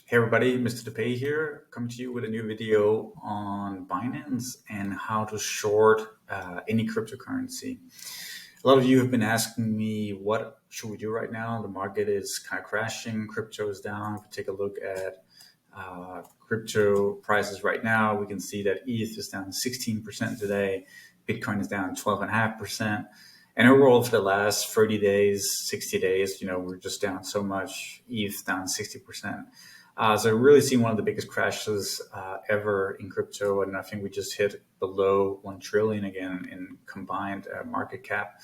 Hey everybody, Mr. DePay here, coming to you with a new video on Binance and how to short any cryptocurrency. A lot of you have been asking me, what should we do right now? The market is kind of crashing, crypto is down. If we take a look at crypto prices right now, we can see that ETH is down 16% today, Bitcoin is down 12.5%. And overall, for the last 30 days, 60 days, we're just down so much, ETH down 60%. So really seen one of the biggest crashes ever in crypto, and I think we just hit below 1 trillion again in combined market cap.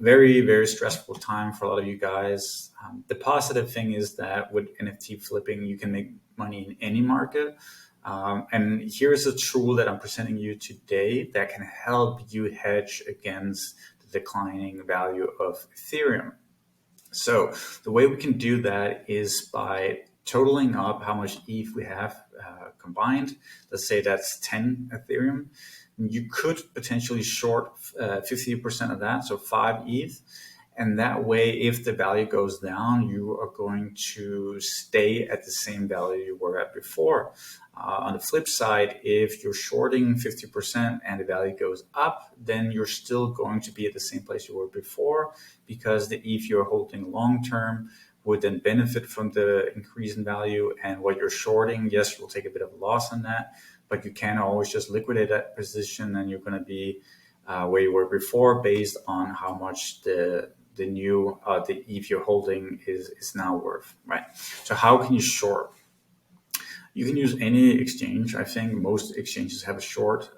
Very, very stressful time for a lot of you guys. The positive thing is that with NFT flipping, you can make money in any market. And here's a tool that I'm presenting you today that can help you hedge against the declining value of Ethereum. So the way we can do that is by totaling up how much ETH we have combined. Let's say that's 10 Ethereum. You could potentially short 50% of that, so 5 ETH. And that way, if the value goes down, you are going to stay at the same value you were at before. On the flip side, if you're shorting 50% and the value goes up, then you're still going to be at the same place you were before, because the ETH you're holding long-term would then benefit from the increase in value. And what you're shorting, yes, you'll take a bit of a loss on that, but you can always just liquidate that position and you're going to be where you were before based on how much the ETH you're holding is now worth, right? So how can you short? You can use any exchange. I think most exchanges have a short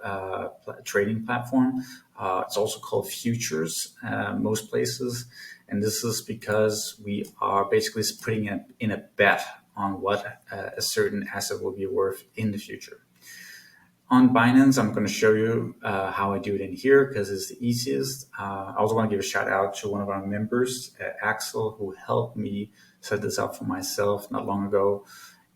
trading platform. It's also called futures, most places. And this is because we are basically putting in a bet on what a certain asset will be worth in the future. On Binance, I'm going to show you how I do it in here because it's the easiest. I also want to give a shout out to one of our members, Axel, who helped me set this up for myself not long ago.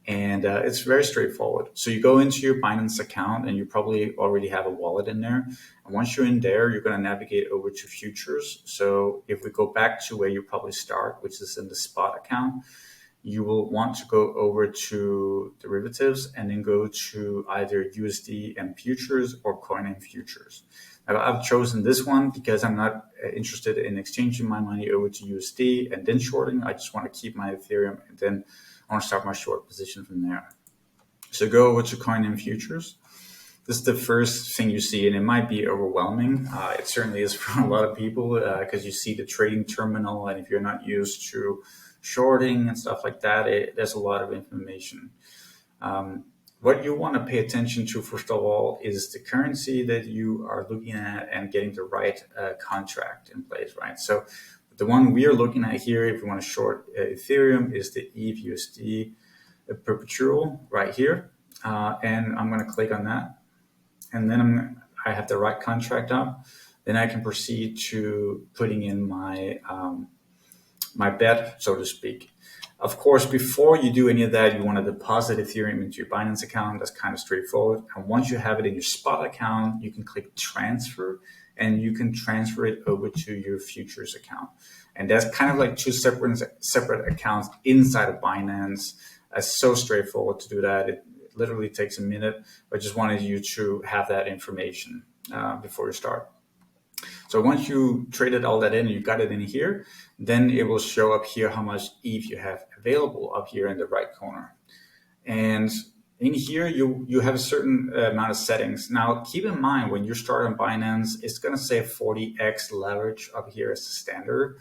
And it's very straightforward. So you go into your Binance account and you probably already have a wallet in there. And once you're in there, you're going to navigate over to futures. So if we go back to where you probably start, which is in the spot account, you will want to go over to derivatives and then go to either USD and futures or coin and futures. Now, I've chosen this one because I'm not interested in exchanging my money over to USD and then shorting. I just want to keep my Ethereum and then I want to start my short position from there. So go over to coin and futures. This is the first thing you see, and it might be overwhelming. It certainly is for a lot of people because you see the trading terminal, and if you're not used to shorting and stuff like that, there's a lot of information. What you want to pay attention to, first of all, is the currency that you are looking at and getting the right contract in place, right? So the one we are looking at here, if you want to short Ethereum, is the ETH USD perpetual right here. And I'm going to click on that. And then I have the right contract up. Then I can proceed to putting in my my bet, so to speak. Of course, before you do any of that, you want to deposit Ethereum into your Binance account. That's kind of straightforward. And once you have it in your spot account, you can click transfer and you can transfer it over to your futures account. And that's kind of like two separate accounts inside of Binance. It's so straightforward to do that. It literally takes a minute. I just wanted you to have that information before you start. So once you traded all that in and you got it in here, then it will show up here how much ETH you have available up here in the right corner. And in here, you have a certain amount of settings. Now, keep in mind, when you start on Binance, it's going to say 40x leverage up here as the standard.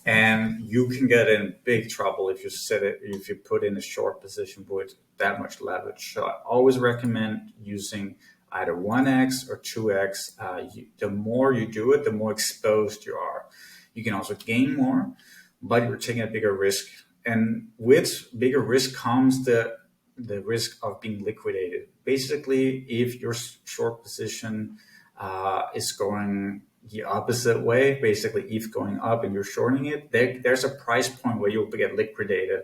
And you can get in big trouble if you put in a short position with that much leverage. So I always recommend using either 1x or 2x. The more you do it, the more exposed you are. You can also gain more, but you're taking a bigger risk. And with bigger risk comes the risk of being liquidated. Basically, if your short position is going the opposite way, basically ETH going up and you're shorting it, there's a price point where you'll get liquidated.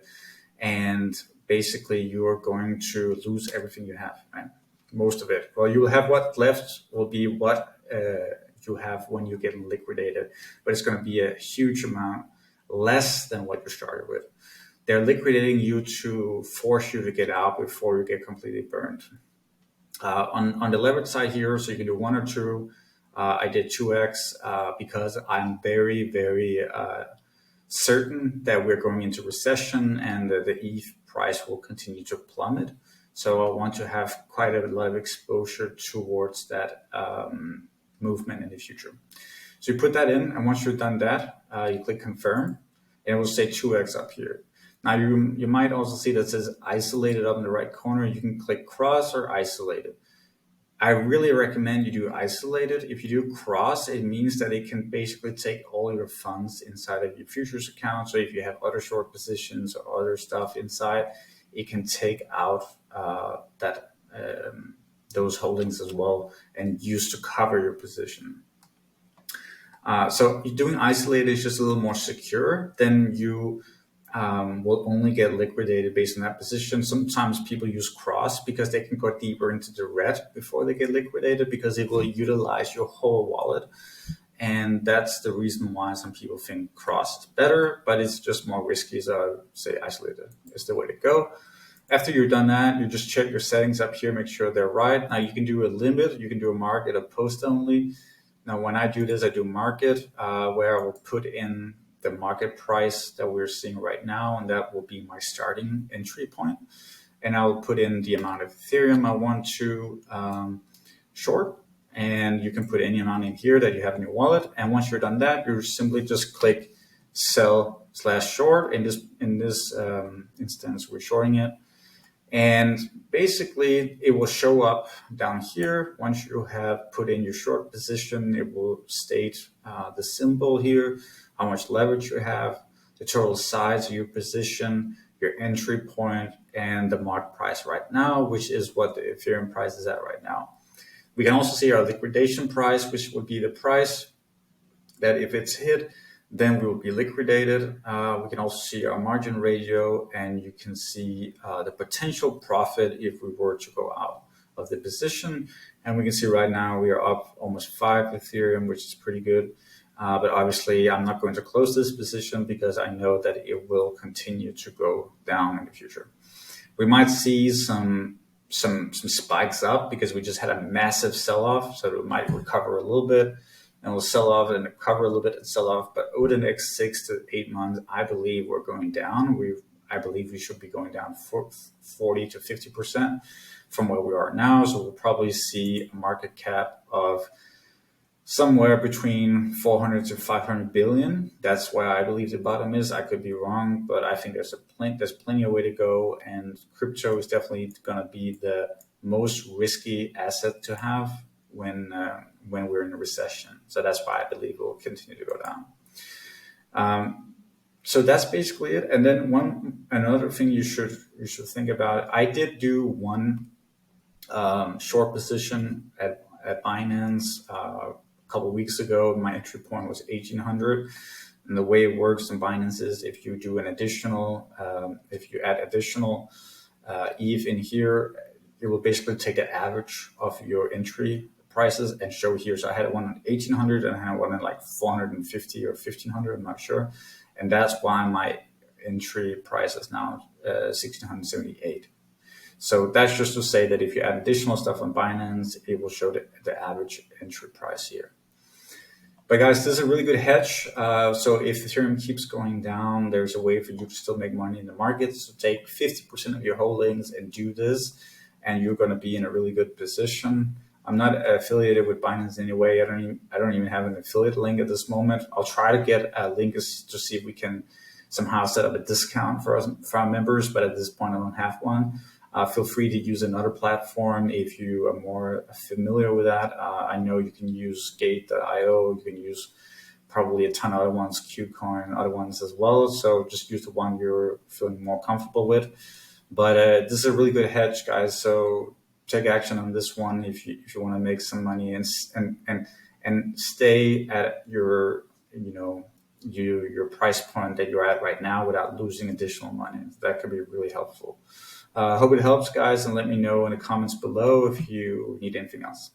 And basically, you're going to lose everything you have, right? Most of it. Well, you will have what left will be what you have when you get liquidated, but it's going to be a huge amount less than what you started with. they're liquidating you to force you to get out before you get completely burned. On the leverage side here, so you can do 1 or 2. I did 2x because I'm very certain that we're going into recession and that the ETH price will continue to plummet. So I want to have quite a lot of exposure towards that movement in the future. So you put that in, and once you've done that, you click confirm, and it will say 2x up here. Now you might also see that it says isolated up in the right corner. You can click cross or isolated. I really recommend you do isolated. If you do cross, it means that it can basically take all your funds inside of your futures account. So if you have other short positions or other stuff inside, it can take out those holdings as well and use to cover your position. So doing isolated is just a little more secure. Then you will only get liquidated based on that position. Sometimes people use cross because they can go deeper into the red before they get liquidated because it will utilize your whole wallet. And that's the reason why some people think cross is better, but it's just more risky. So I would say isolated is the way to go. After you're done that, you just check your settings up here, make sure they're right. Now you can do a limit, you can do a market, a post only. Now when I do this, I do market, where I will put in the market price that we're seeing right now, and that will be my starting entry point. And I'll put in the amount of Ethereum I want to short, and you can put any amount in here that you have in your wallet. And once you're done that, you simply just click sell/short. In this instance, we're shorting it. And basically, it will show up down here. Once you have put in your short position, it will state the symbol here, how much leverage you have, the total size of your position, your entry point, and the market price right now, which is what the Ethereum price is at right now. We can also see our liquidation price, which would be the price that if it's hit, then we will be liquidated. We can also see our margin ratio, and you can see the potential profit if we were to go out of the position. And we can see right now we are up almost 5 Ethereum, which is pretty good. But obviously, I'm not going to close this position because I know that it will continue to go down in the future. We might see some spikes up because we just had a massive sell-off, so it might recover a little bit. And we'll sell off and recover a little bit and sell off. But over the next 6 to 8 months, I believe we're going down. I believe we should be going down 40 to 50% from where we are now. So we'll probably see a market cap of somewhere between 400 to 500 billion. That's where I believe the bottom is. I could be wrong, but I think there's plenty of way to go. And crypto is definitely going to be the most risky asset to have when we're in a recession. So that's why I believe it will continue to go down. So that's basically it. And then another thing you should think about, I did do one short position at Binance a couple of weeks ago. My entry point was 1,800. And the way it works in Binance is if you do if you add additional ETH in here, it will basically take the average of your entry prices and show here. So I had one at 1,800 and I had one at like 450 or 1,500, I'm not sure. And that's why my entry price is now 1,678. So that's just to say that if you add additional stuff on Binance, it will show the average entry price here. But guys, this is a really good hedge. So if Ethereum keeps going down, there's a way for you to still make money in the market. So take 50% of your holdings and do this, and you're going to be in a really good position. I'm not affiliated with Binance anyway. I don't even have an affiliate link at this moment. I'll try to get a link to see if we can somehow set up a discount for our members, but at this point I don't have one. Feel free to use another platform if you are more familiar with that. I know you can use Gate.io. You can use probably a ton of other ones, KuCoin, other ones as well. So just use the one you're feeling more comfortable with. But this is a really good hedge, guys. So take action on this one if you want to make some money and stay at your price point that you're at right now without losing additional money. That could be really helpful. Hope it helps, guys, and let me know in the comments below if you need anything else.